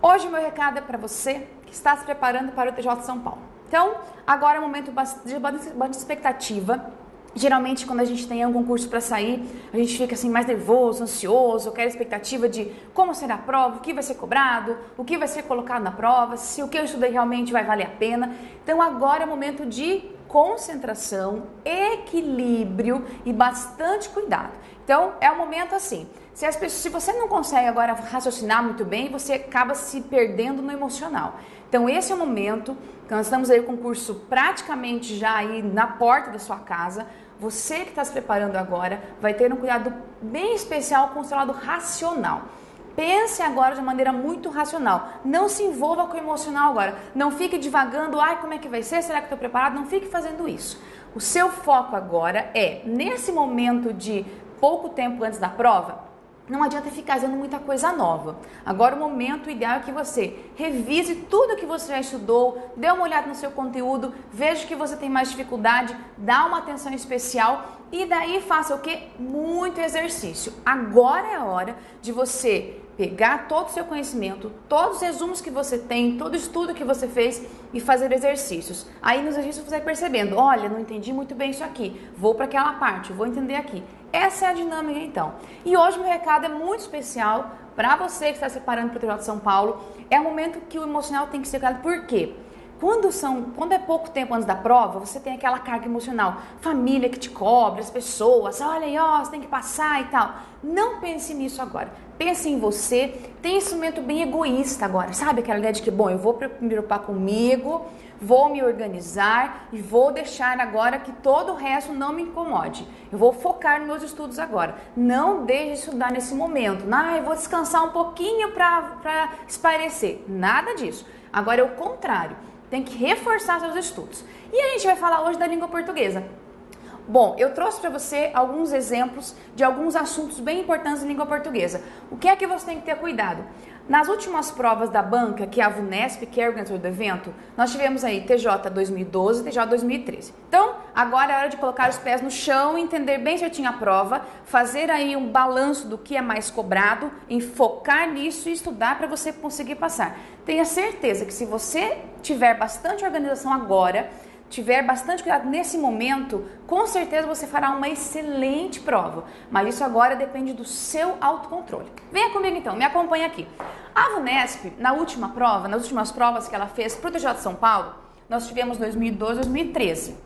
Hoje o meu recado é para você que está se preparando para o TJ de São Paulo. Então, agora é um momento de bastante expectativa. Geralmente, quando a gente tem algum curso para sair, a gente fica assim mais nervoso, ansioso, quer expectativa de como será a prova, o que vai ser cobrado, o que vai ser colocado na prova, se o que eu estudei realmente vai valer a pena. Então, agora é o momento de concentração, equilíbrio e bastante cuidado. Então, é um momento assim, se você não consegue agora raciocinar muito bem, você acaba se perdendo no emocional. Então, esse é o momento, nós estamos aí com o curso praticamente já aí na porta da sua casa. Você que está se preparando agora vai ter um cuidado bem especial com o seu lado racional. Pense agora de maneira muito racional. Não se envolva com o emocional agora. Não fique divagando, ai, como é que vai ser? Será que estou preparado? Não fique fazendo isso. O seu foco agora é, nesse momento de pouco tempo antes da prova, não adianta ficar fazendo muita coisa nova. Agora o momento ideal é que você revise tudo que você já estudou, dê uma olhada no seu conteúdo, veja que você tem mais dificuldade, dá uma atenção especial e daí faça o quê? Muito exercício. Agora é a hora de você pegar todo o seu conhecimento, todos os resumos que você tem, todo o estudo que você fez e fazer exercícios. Aí nos exercícios você vai percebendo, olha, não entendi muito bem isso aqui, vou para aquela parte, vou entender aqui. Essa é a dinâmica então. E hoje meu recado é muito especial para você que está se preparando para o TJ de São Paulo. É um momento que o emocional tem que ser cuidado. Por quê? Quando é pouco tempo antes da prova, você tem aquela carga emocional, família que te cobra, as pessoas, olha aí, ó, você tem que passar e tal. Não pense nisso agora. Pense em você, tem esse momento bem egoísta agora, sabe? Aquela ideia de que, bom, eu vou me preocupar comigo, vou me organizar e vou deixar agora que todo o resto não me incomode. Eu vou focar nos meus estudos agora. Não deixe de estudar nesse momento. Eu vou descansar um pouquinho para espairecer. Nada disso. Agora é o contrário. Tem que reforçar seus estudos. E a gente vai falar hoje da língua portuguesa. Bom, eu trouxe para você alguns exemplos de alguns assuntos bem importantes em língua portuguesa. O que é que você tem que ter cuidado? Nas últimas provas da banca, que é a VUNESP, que é o organizador do evento, nós tivemos aí TJ 2012 e TJ 2013. Então, agora é hora de colocar os pés no chão, entender bem certinho a prova, fazer aí um balanço do que é mais cobrado, focar nisso e estudar para você conseguir passar. Tenha certeza que se você tiver bastante organização agora, tiver bastante cuidado nesse momento, com certeza você fará uma excelente prova. Mas isso agora depende do seu autocontrole. Venha comigo então, me acompanha aqui. A VUNESP, nas últimas provas que ela fez para o TJ de São Paulo, nós tivemos 2012 e 2013.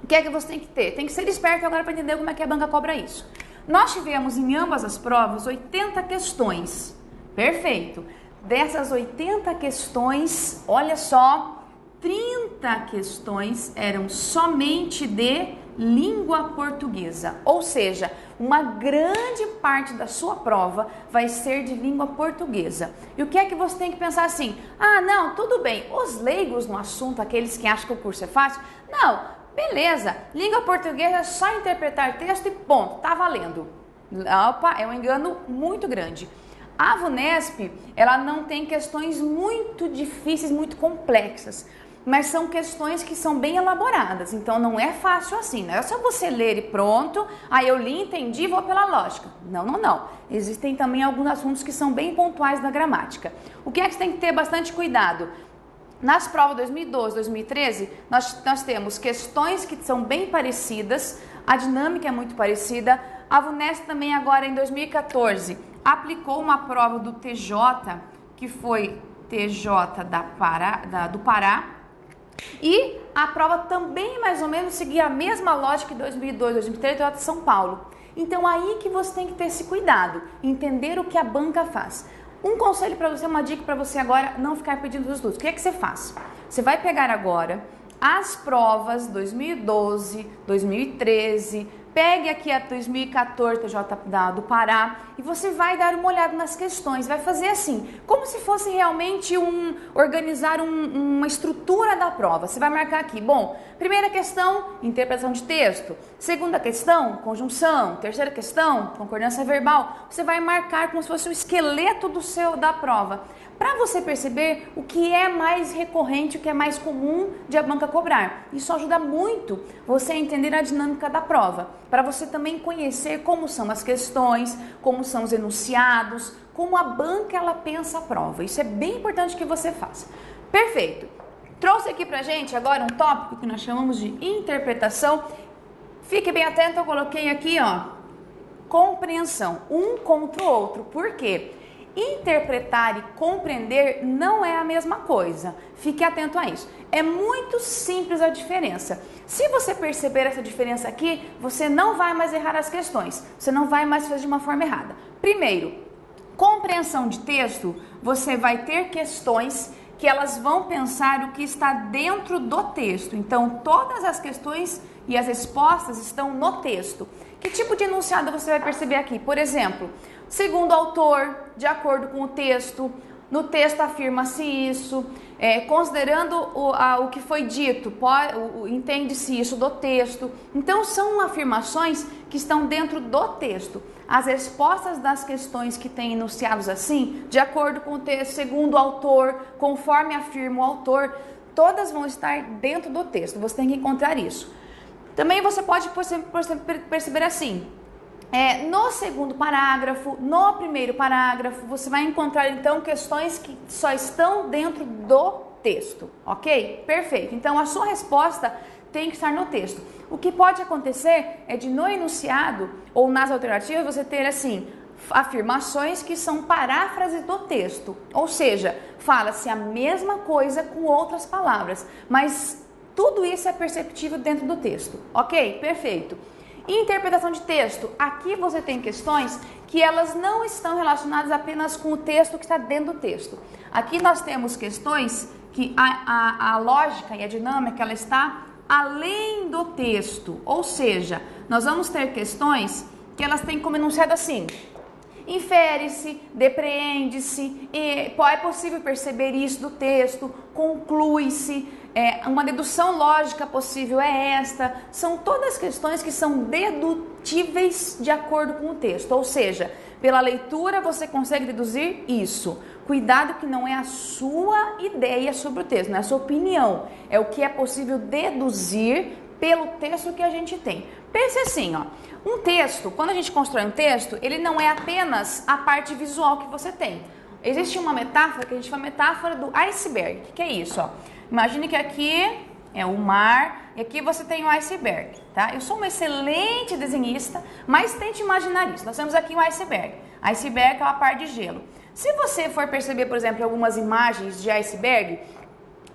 O que é que você tem que ter? Tem que ser esperto agora para entender como é que a banca cobra isso. Nós tivemos em ambas as provas 80 questões. Perfeito. Dessas 80 questões, olha só, 30 questões eram somente de língua portuguesa, ou seja, uma grande parte da sua prova vai ser de língua portuguesa. E o que é que você tem que pensar assim? Não, tudo bem, os leigos no assunto, aqueles que acham que o curso é fácil, não, beleza, língua portuguesa é só interpretar texto e ponto, tá valendo. Opa, é um engano muito grande. A VUNESP, ela não tem questões muito difíceis, muito complexas, mas são questões que são bem elaboradas, então não é fácil assim, não é só você ler e pronto, eu li, entendi, vou pela lógica. Não. Existem também alguns assuntos que são bem pontuais na gramática. O que é que você tem que ter bastante cuidado? Nas provas 2012, 2013, nós temos questões que são bem parecidas, a dinâmica é muito parecida. A VUNESP também agora em 2014 aplicou uma prova do TJ, que foi TJ do Pará, e a prova também mais ou menos seguia a mesma lógica de 2002, 2003, TJ de São Paulo. Então aí que você tem que ter esse cuidado, entender o que a banca faz. Um conselho para você, uma dica para você agora, não ficar pedindo os estudos. O que é que você faz? Você vai pegar agora as provas 2012, 2013, pegue aqui a 2014 TJ do Pará e você vai dar uma olhada nas questões, vai fazer assim, como se fosse realmente organizar uma estrutura da prova. Você vai marcar aqui, bom, primeira questão, interpretação de texto, segunda questão, conjunção, terceira questão, concordância verbal. Você vai marcar como se fosse o esqueleto da prova, para você perceber o que é mais recorrente, o que é mais comum de a banca cobrar. Isso ajuda muito você a entender a dinâmica da prova, para você também conhecer como são as questões, como são os enunciados, como a banca ela pensa a prova. Isso é bem importante que você faça. Perfeito. Trouxe aqui pra gente agora um tópico que nós chamamos de interpretação. Fique bem atento, eu coloquei aqui, ó, compreensão, um contra o outro. Por quê? Interpretar e compreender não é a mesma coisa. Fique atento a isso. É muito simples a diferença. Se você perceber essa diferença aqui, você não vai mais errar as questões. Você não vai mais fazer de uma forma errada. Primeiro, compreensão de texto, você vai ter questões que elas vão pensar o que está dentro do texto. Então, todas as questões e as respostas estão no texto. Que tipo de enunciado você vai perceber aqui? Por exemplo, segundo o autor, de acordo com o texto, no texto afirma-se isso, considerando o que foi dito, entende-se isso do texto. Então, são afirmações que estão dentro do texto. As respostas das questões que têm enunciados assim, de acordo com o texto, segundo o autor, conforme afirma o autor, todas vão estar dentro do texto. Você tem que encontrar isso. Também você pode perceber assim, no segundo parágrafo, no primeiro parágrafo, você vai encontrar então questões que só estão dentro do texto, ok? Perfeito. Então a sua resposta tem que estar no texto. O que pode acontecer é de no enunciado ou nas alternativas você ter assim afirmações que são paráfrases do texto, ou seja, fala-se a mesma coisa com outras palavras, mas tudo isso é perceptível dentro do texto, ok? Perfeito. Interpretação de texto. Aqui você tem questões que elas não estão relacionadas apenas com o texto que está dentro do texto. Aqui nós temos questões que a lógica e a dinâmica ela está além do texto, ou seja, nós vamos ter questões que elas têm como enunciado assim: infere-se, depreende-se, é possível perceber isso do texto, conclui-se, uma dedução lógica possível é esta. São todas questões que são dedutíveis de acordo com o texto, ou seja, pela leitura você consegue deduzir isso. Cuidado que não é a sua ideia sobre o texto, não é a sua opinião, é o que é possível deduzir pelo texto que a gente tem. Pense assim, ó, um texto, quando a gente constrói um texto, ele não é apenas a parte visual que você tem. Existe uma metáfora que a gente chama metáfora do iceberg. O que é isso? Ó? Imagine que aqui é o mar e aqui você tem o iceberg, tá? Eu sou uma excelente desenhista, mas tente imaginar isso. Nós temos aqui o iceberg. Iceberg é uma parte de gelo. Se você for perceber, por exemplo, algumas imagens de iceberg,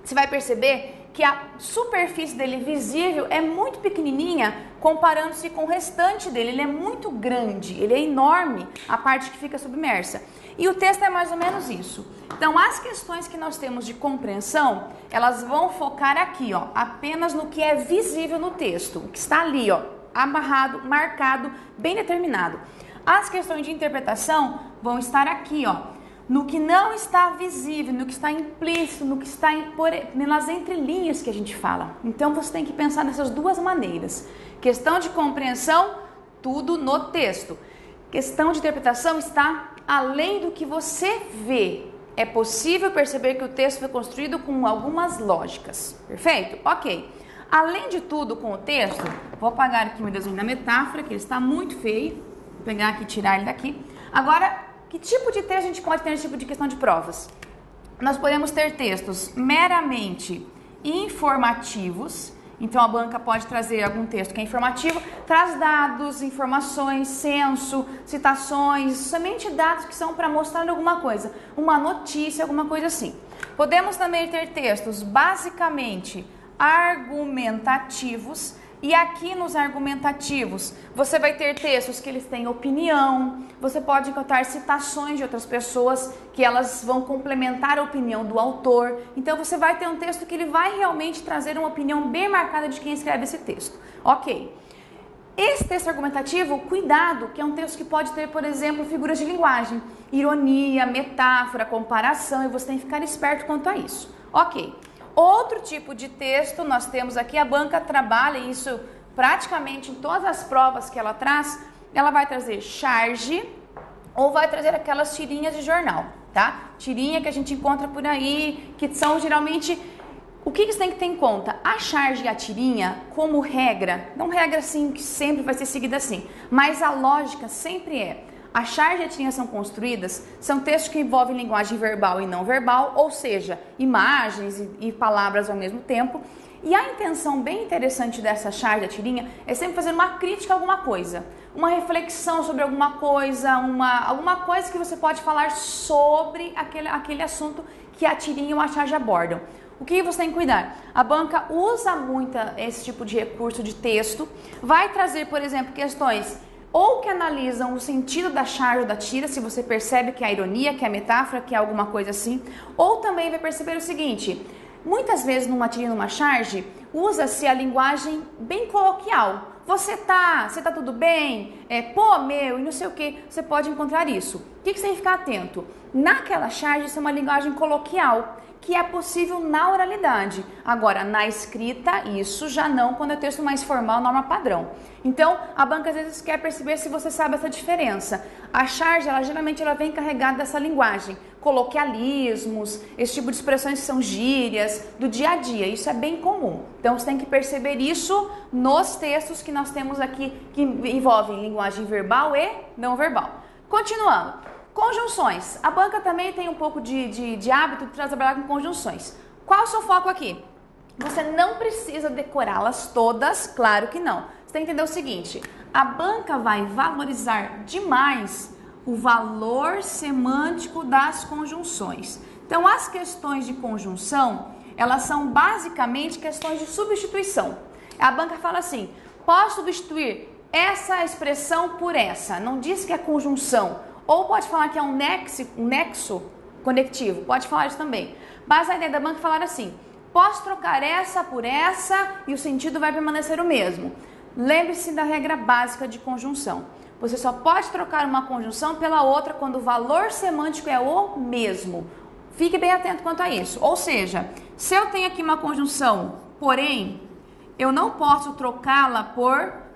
você vai perceber que a superfície dele visível é muito pequenininha comparando-se com o restante dele. Ele é muito grande, ele é enorme, a parte que fica submersa. E o texto é mais ou menos isso. Então, as questões que nós temos de compreensão, elas vão focar aqui, ó, apenas no que é visível no texto, o que está ali, ó, amarrado, marcado, bem determinado. As questões de interpretação vão estar aqui, ó, no que não está visível, no que está implícito, no que está nas entrelinhas que a gente fala. Então, você tem que pensar nessas duas maneiras. Questão de compreensão, tudo no texto. Questão de interpretação está além do que você vê. É possível perceber que o texto foi construído com algumas lógicas. Perfeito? Ok. Além de tudo, com o texto, vou apagar aqui meu desenho da metáfora, que ele está muito feio. Vou pegar aqui e tirar ele daqui. Agora, que tipo de texto a gente pode ter nesse tipo de questão de provas? Nós podemos ter textos meramente informativos. Então, a banca pode trazer algum texto que é informativo, traz dados, informações, censo, citações, somente dados que são para mostrar alguma coisa, uma notícia, alguma coisa assim. Podemos também ter textos basicamente argumentativos. E aqui nos argumentativos, você vai ter textos que eles têm opinião, você pode encontrar citações de outras pessoas que elas vão complementar a opinião do autor. Então, você vai ter um texto que ele vai realmente trazer uma opinião bem marcada de quem escreve esse texto. Ok. Esse texto argumentativo, cuidado, que é um texto que pode ter, por exemplo, figuras de linguagem, ironia, metáfora, comparação, e você tem que ficar esperto quanto a isso. Ok. Outro tipo de texto, nós temos aqui, a banca trabalha isso praticamente em todas as provas que ela traz, ela vai trazer charge ou vai trazer aquelas tirinhas de jornal, tá? Tirinha que a gente encontra por aí, que são geralmente... O que você tem que ter em conta? A charge e a tirinha, como regra, não regra assim que sempre vai ser seguida assim, mas a lógica sempre é: A charge e a tirinha são construídas, são textos que envolvem linguagem verbal e não verbal, ou seja, imagens e palavras ao mesmo tempo. E a intenção bem interessante dessa charge da tirinha é sempre fazer uma crítica a alguma coisa, uma reflexão sobre alguma coisa, alguma coisa que você pode falar sobre aquele assunto que a tirinha ou a charge abordam. O que você tem que cuidar? A banca usa muito esse tipo de recurso de texto, vai trazer, por exemplo, questões ou que analisam o sentido da charge ou da tira, se você percebe que é a ironia, que é a metáfora, que é alguma coisa assim, ou também vai perceber o seguinte: muitas vezes numa tira e numa charge, usa-se a linguagem bem coloquial. Você tá tudo bem? Pô, meu, e não sei o que. Você pode encontrar isso. O que você tem que ficar atento? Naquela charge, isso é uma linguagem coloquial, que é possível na oralidade. Agora, na escrita, isso já não, quando é texto mais formal, norma padrão. Então, a banca às vezes quer perceber se você sabe essa diferença. A charge, geralmente vem carregada dessa linguagem, coloquialismos, esse tipo de expressões que são gírias, do dia a dia. Isso é bem comum. Então, você tem que perceber isso nos textos que nós temos aqui, que envolvem linguagem verbal e não verbal. Continuando. Conjunções. A banca também tem um pouco de hábito de trabalhar com conjunções. Qual o seu foco aqui? Você não precisa decorá-las todas, claro que não. Você tem que entender o seguinte: a banca vai valorizar demais o valor semântico das conjunções. Então, as questões de conjunção, elas são basicamente questões de substituição. A banca fala assim: posso substituir essa expressão por essa. Não diz que é conjunção. Ou pode falar que é um nexo conectivo, pode falar isso também. Mas a ideia da banca é falar assim: posso trocar essa por essa e o sentido vai permanecer o mesmo. Lembre-se da regra básica de conjunção. Você só pode trocar uma conjunção pela outra quando o valor semântico é o mesmo. Fique bem atento quanto a isso. Ou seja, se eu tenho aqui uma conjunção, porém, eu não posso trocá-la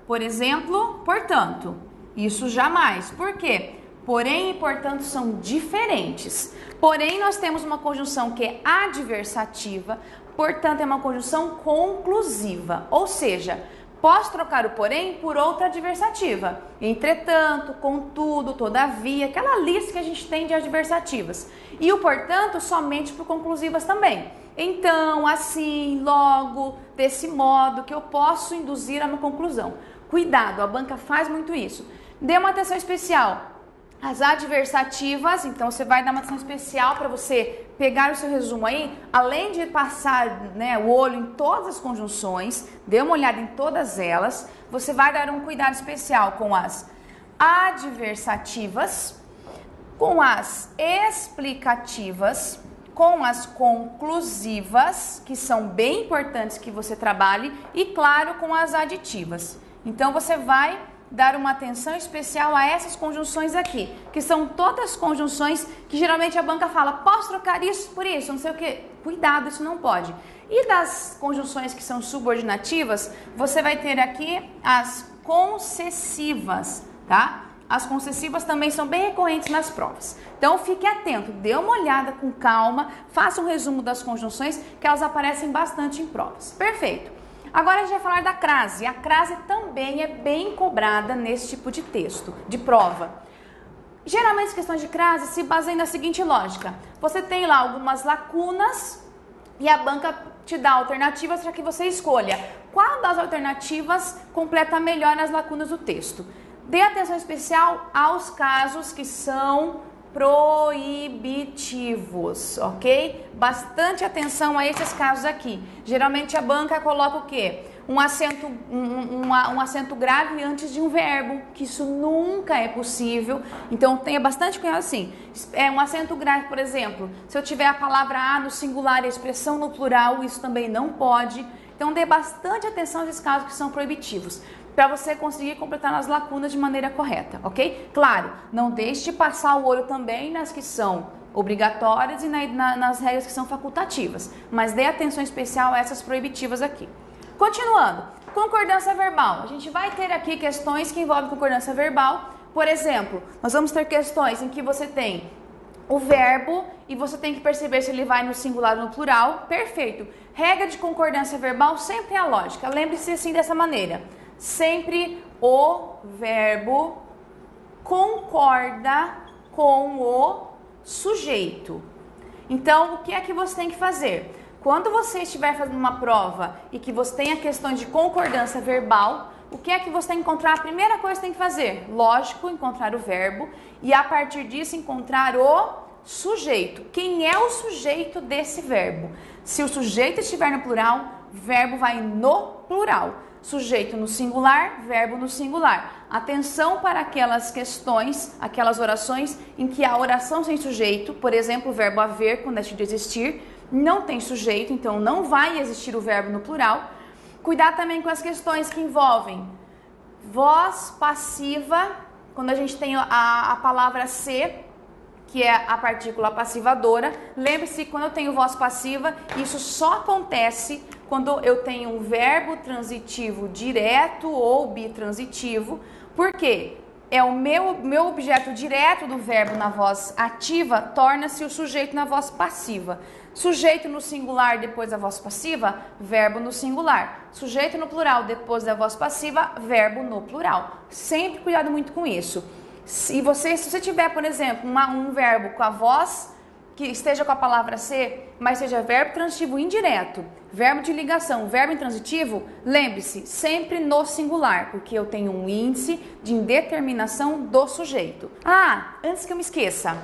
por exemplo, portanto. Isso jamais. Por quê? Porém e portanto são diferentes. Porém, nós temos uma conjunção que é adversativa, portanto é uma conjunção conclusiva. Ou seja, posso trocar o porém por outra adversativa. Entretanto, contudo, todavia, aquela lista que a gente tem de adversativas. E o portanto somente por conclusivas também. Então, assim, logo, desse modo que eu posso induzir a uma conclusão. Cuidado, a banca faz muito isso. Dê uma atenção especial. As adversativas, então você vai dar uma atenção especial para você pegar o seu resumo aí, além de passar o olho em todas as conjunções, dê uma olhada em todas elas, você vai dar um cuidado especial com as adversativas, com as explicativas, com as conclusivas, que são bem importantes que você trabalhe, e claro, com as aditivas. Então você vai dar uma atenção especial a essas conjunções aqui, que são todas conjunções que geralmente a banca fala: posso trocar isso por isso, não sei o que. Cuidado, isso não pode. E das conjunções que são subordinativas, você vai ter aqui as concessivas, tá? As concessivas também são bem recorrentes nas provas. Então fique atento, dê uma olhada com calma, faça um resumo das conjunções, que elas aparecem bastante em provas. Perfeito. Agora a gente vai falar da crase. A crase também é bem cobrada nesse tipo de texto, de prova. Geralmente as questões de crase se baseiam na seguinte lógica: você tem lá algumas lacunas e a banca te dá alternativas para que você escolha qual das alternativas completa melhor as lacunas do texto. Dê atenção especial aos casos que são proibitivos, ok? Bastante atenção a esses casos aqui. Geralmente a banca coloca o quê? Um acento grave antes de um verbo, que isso nunca é possível. Então tenha bastante cuidado assim. Um acento grave, por exemplo, se eu tiver a palavra a no singular e a expressão no plural, isso também não pode. Então dê bastante atenção a esses casos que são proibitivos, para você conseguir completar as lacunas de maneira correta, ok? Claro, não deixe de passar o olho também nas que são obrigatórias e nas regras que são facultativas, mas dê atenção especial a essas proibitivas aqui. Continuando, concordância verbal. A gente vai ter aqui questões que envolvem concordância verbal. Por exemplo, nós vamos ter questões em que você tem o verbo e você tem que perceber se ele vai no singular ou no plural. Perfeito. Regra de concordância verbal sempre é a lógica. Lembre-se assim dessa maneira: sempre o verbo concorda com o sujeito. Então, o que é que você tem que fazer? Quando você estiver fazendo uma prova e que você tenha questões de concordância verbal, o que é que você tem que encontrar? A primeira coisa que você tem que fazer, lógico, encontrar o verbo e a partir disso encontrar o sujeito. Quem é o sujeito desse verbo? Se o sujeito estiver no plural, verbo vai no plural. Sujeito no singular, verbo no singular. Atenção para aquelas questões, aquelas orações em que a oração sem sujeito, por exemplo, o verbo haver, quando deixa de existir, não tem sujeito, então não vai existir o verbo no plural. Cuidado também com as questões que envolvem voz passiva, quando a gente tem a palavra ser, que é a partícula passivadora. Lembre-se, quando eu tenho voz passiva, isso só acontece quando eu tenho um verbo transitivo direto ou bitransitivo. Por quê? É o meu objeto direto do verbo na voz ativa, torna-se o sujeito na voz passiva. Sujeito no singular depois da voz passiva, verbo no singular. Sujeito no plural depois da voz passiva, verbo no plural. Sempre cuidado muito com isso. Se você tiver, por exemplo, um verbo com a voz que esteja com a palavra ser, mas seja verbo transitivo indireto, verbo de ligação, verbo intransitivo, lembre-se, sempre no singular, porque eu tenho um índice de indeterminação do sujeito. Antes que eu me esqueça,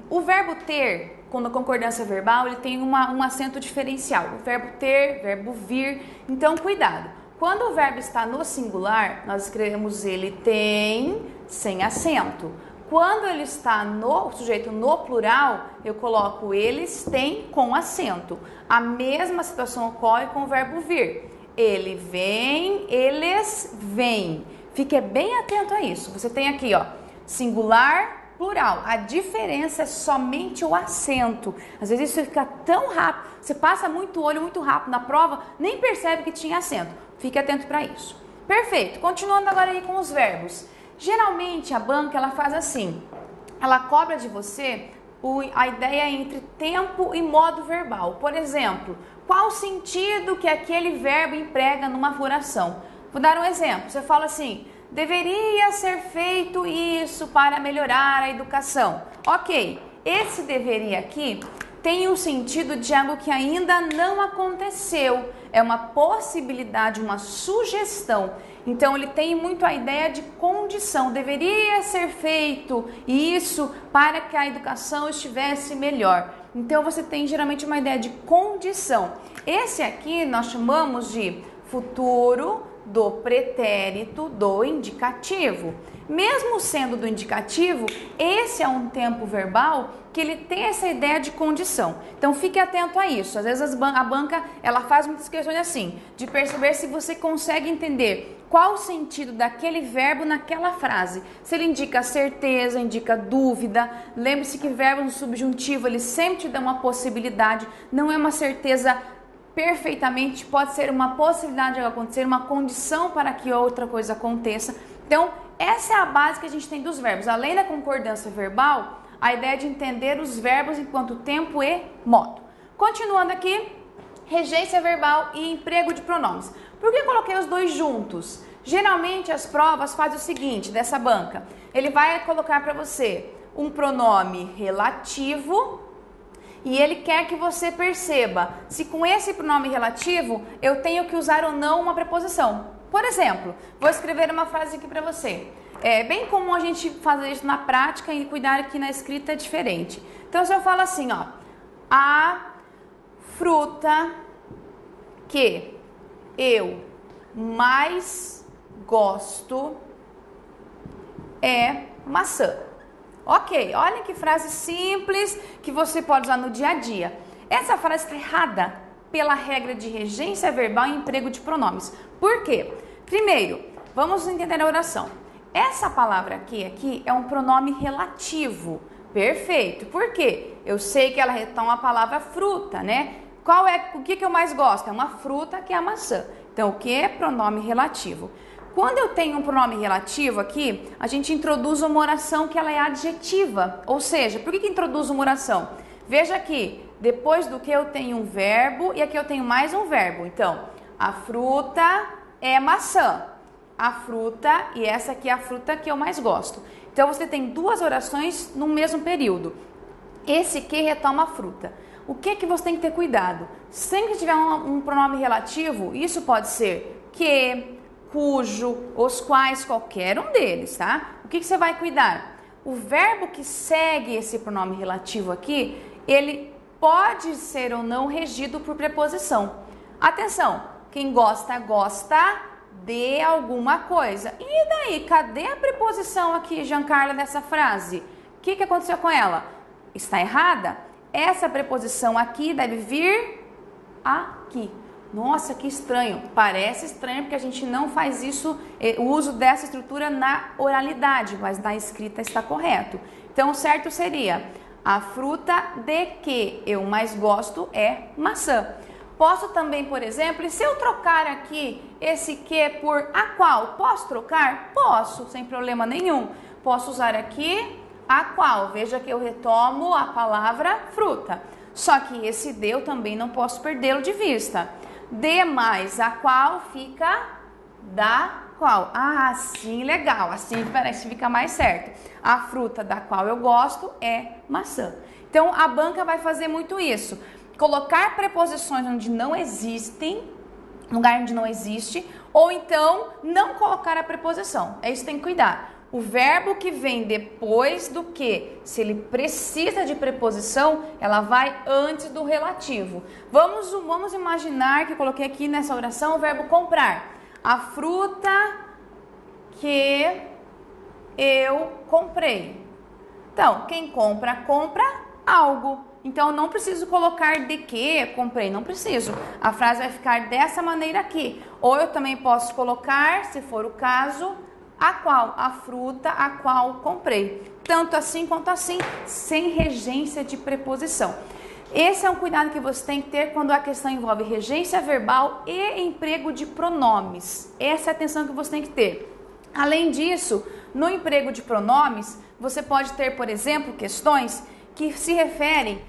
o verbo ter, quando a concordância verbal, ele tem um acento diferencial. O verbo ter, verbo vir, então cuidado. Quando o verbo está no singular, nós escrevemos ele tem sem acento. Quando ele está no sujeito no plural, eu coloco eles têm com acento. A mesma situação ocorre com o verbo vir. Ele vem, eles vêm. Fique bem atento a isso. Você tem aqui, ó, singular, plural. A diferença é somente o acento. Às vezes isso fica tão rápido, você passa muito olho muito rápido na prova, nem percebe que tinha acento. Fique atento para isso. Perfeito. Continuando agora aí com os verbos. Geralmente a banca ela faz assim, ela cobra de você a ideia entre tempo e modo verbal. Por exemplo, qual o sentido que aquele verbo emprega numa oração? Vou dar um exemplo, você fala assim, deveria ser feito isso para melhorar a educação. Ok, esse deveria aqui tem o sentido de algo que ainda não aconteceu, é uma possibilidade, uma sugestão. Então ele tem muito a ideia de condição, deveria ser feito isso para que a educação estivesse melhor. Então você tem geralmente uma ideia de condição. Esse aqui nós chamamos de futuro do pretérito do indicativo. Mesmo sendo do indicativo, esse é um tempo verbal que ele tem essa ideia de condição. Então fique atento a isso. Às vezes a banca ela faz muitas questões assim, de perceber se você consegue entender qual o sentido daquele verbo naquela frase. Se ele indica certeza, indica dúvida. Lembre-se que verbo no subjuntivo ele sempre te dá uma possibilidade, não é uma certeza perfeitamente, pode ser uma possibilidade de acontecer, uma condição para que outra coisa aconteça. Então, essa é a base que a gente tem dos verbos. Além da concordância verbal, a ideia de entender os verbos enquanto tempo e modo. Continuando aqui, regência verbal e emprego de pronomes. Por que eu coloquei os dois juntos? Geralmente as provas fazem o seguinte, dessa banca. Ele vai colocar para você um pronome relativo e ele quer que você perceba se com esse pronome relativo eu tenho que usar ou não uma preposição. Por exemplo, vou escrever uma frase aqui para você. É bem comum a gente fazer isso na prática e cuidar que na escrita é diferente. Então, se eu falo assim, ó, a fruta que eu mais gosto é maçã. Ok, olha que frase simples que você pode usar no dia a dia. Essa frase está errada pela regra de regência verbal e emprego de pronomes. Por quê? Primeiro, vamos entender a oração. Essa palavra aqui é um pronome relativo. Perfeito. Por quê? Eu sei que ela retoma a palavra fruta, né? O que eu mais gosto? É uma fruta que é a maçã. Então, o que é pronome relativo? Quando eu tenho um pronome relativo aqui, a gente introduz uma oração que ela é adjetiva. Ou seja, por que introduz uma oração? Veja aqui, depois do que eu tenho um verbo e aqui eu tenho mais um verbo. Então, a fruta é maçã. a fruta e essa aqui é a fruta que eu mais gosto. Então você tem duas orações no mesmo período. Esse que retoma a fruta. O que você tem que ter cuidado? Sempre que tiver um pronome relativo, isso pode ser que, cujo, os quais, qualquer um deles, tá? O que você vai cuidar? O verbo que segue esse pronome relativo aqui, ele pode ser ou não regido por preposição. Atenção, quem gosta, gosta de alguma coisa. E daí, cadê a preposição aqui, Giancarla, dessa frase? O que aconteceu com ela? Está errada? Essa preposição aqui deve vir aqui. Nossa, que estranho. Parece estranho porque a gente não faz isso, o uso dessa estrutura na oralidade, mas na escrita está correto. Então, o certo seria: a fruta de que eu mais gosto é maçã. Posso também, por exemplo, e se eu trocar aqui esse que por a qual, posso trocar? Posso, sem problema nenhum. Posso usar aqui a qual. Veja que eu retomo a palavra fruta. Só que esse de eu também não posso perdê-lo de vista. De mais a qual fica da qual. Ah, sim, legal. Assim parece ficar mais certo. A fruta da qual eu gosto é maçã. Então, a banca vai fazer muito isso. Colocar preposições onde não existem, lugar onde não existe, ou então não colocar a preposição. É isso que tem que cuidar. O verbo que vem depois do que, se ele precisa de preposição, ela vai antes do relativo. Vamos imaginar que eu coloquei aqui nessa oração o verbo comprar. A fruta que eu comprei. Então, quem compra, compra algo. Então, eu não preciso colocar de que comprei, não preciso. A frase vai ficar dessa maneira aqui. Ou eu também posso colocar, se for o caso, a qual, a fruta a qual comprei. Tanto assim quanto assim, sem regência de preposição. Esse é um cuidado que você tem que ter quando a questão envolve regência verbal e emprego de pronomes. Essa é a atenção que você tem que ter. Além disso, no emprego de pronomes, você pode ter, por exemplo, questões que se referem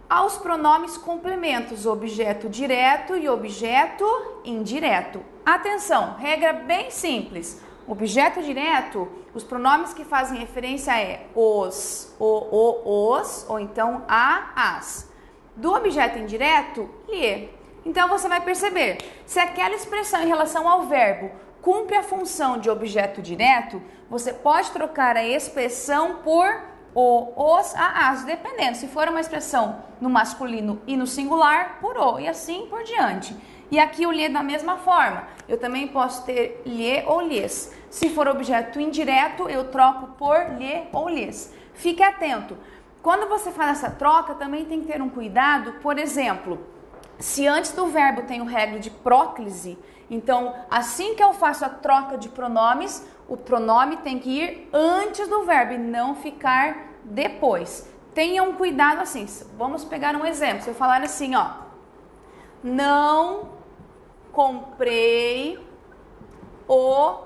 aos pronomes complementos, objeto direto e objeto indireto. Atenção, regra bem simples. Objeto direto, os pronomes que fazem referência é os, os, ou então a, as. Do objeto indireto, lhe. Então você vai perceber, se aquela expressão em relação ao verbo cumpre a função de objeto direto, você pode trocar a expressão por o, os, a, as, dependendo. Se for uma expressão no masculino e no singular, por o, e assim por diante. E aqui o lhe da mesma forma. Eu também posso ter lhe ou lhes. Se for objeto indireto, eu troco por lhe ou lhes. Fique atento. Quando você faz essa troca, também tem que ter um cuidado. Por exemplo, se antes do verbo tem o regra de próclise, então assim que eu faço a troca de pronomes, o pronome tem que ir antes do verbo e não ficar depois. Tenham cuidado assim. Vamos pegar um exemplo. Se eu falar assim, ó, não comprei o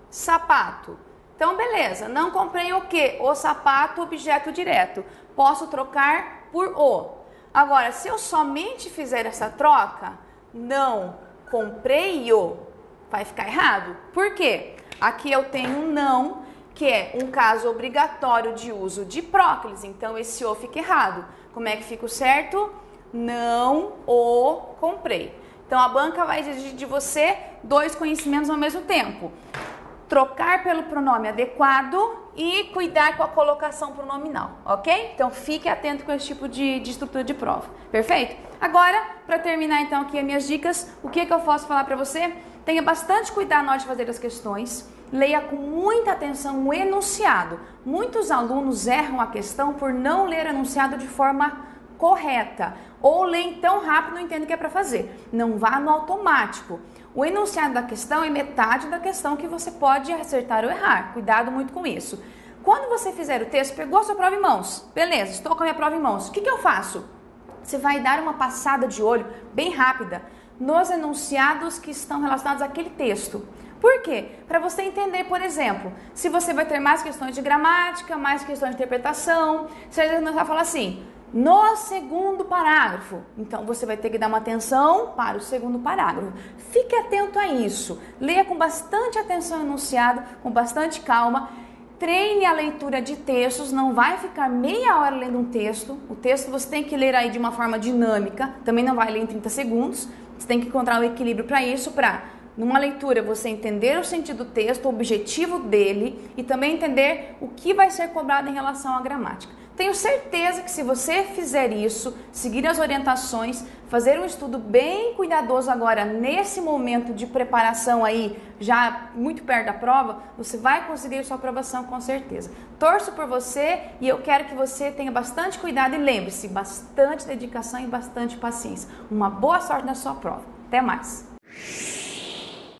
sapato. Então, beleza. Não comprei o quê? O sapato, objeto direto. Posso trocar por o. Agora, se eu somente fizer essa troca, não comprei o, vai ficar errado. Por quê? Aqui eu tenho um não, que é um caso obrigatório de uso de próclise. Então, esse o fica errado. Como é que fica o certo? Não o comprei. Então, a banca vai exigir de você dois conhecimentos ao mesmo tempo. Trocar pelo pronome adequado e cuidar com a colocação pronominal, ok? Então, fique atento com esse tipo de estrutura de prova, perfeito? Agora, para terminar então aqui as minhas dicas, o que eu posso falar para você? Tenha bastante cuidado na hora de fazer as questões, leia com muita atenção o enunciado. Muitos alunos erram a questão por não ler o enunciado de forma correta, ou leem tão rápido e não entendem o que é para fazer. Não vá no automático. O enunciado da questão é metade da questão que você pode acertar ou errar. Cuidado muito com isso. Quando você fizer o texto, pegou a sua prova em mãos. Beleza, estou com a minha prova em mãos. O que eu faço? Você vai dar uma passada de olho bem rápida nos enunciados que estão relacionados àquele texto. Por quê? Para você entender, por exemplo, se você vai ter mais questões de gramática, mais questões de interpretação. Você às vezes vai falar assim, no segundo parágrafo. Então, você vai ter que dar uma atenção para o segundo parágrafo. Fique atento a isso. Leia com bastante atenção o enunciado, com bastante calma. Treine a leitura de textos, não vai ficar meia hora lendo um texto. O texto você tem que ler aí de uma forma dinâmica, também não vai ler em 30 segundos. Você tem que encontrar um equilíbrio para isso, numa leitura você entender o sentido do texto, o objetivo dele e também entender o que vai ser cobrado em relação à gramática. Tenho certeza que se você fizer isso, seguir as orientações, fazer um estudo bem cuidadoso agora nesse momento de preparação aí, já muito perto da prova, você vai conseguir sua aprovação com certeza. Torço por você e eu quero que você tenha bastante cuidado e lembre-se, bastante dedicação e bastante paciência. Uma boa sorte na sua prova. Até mais!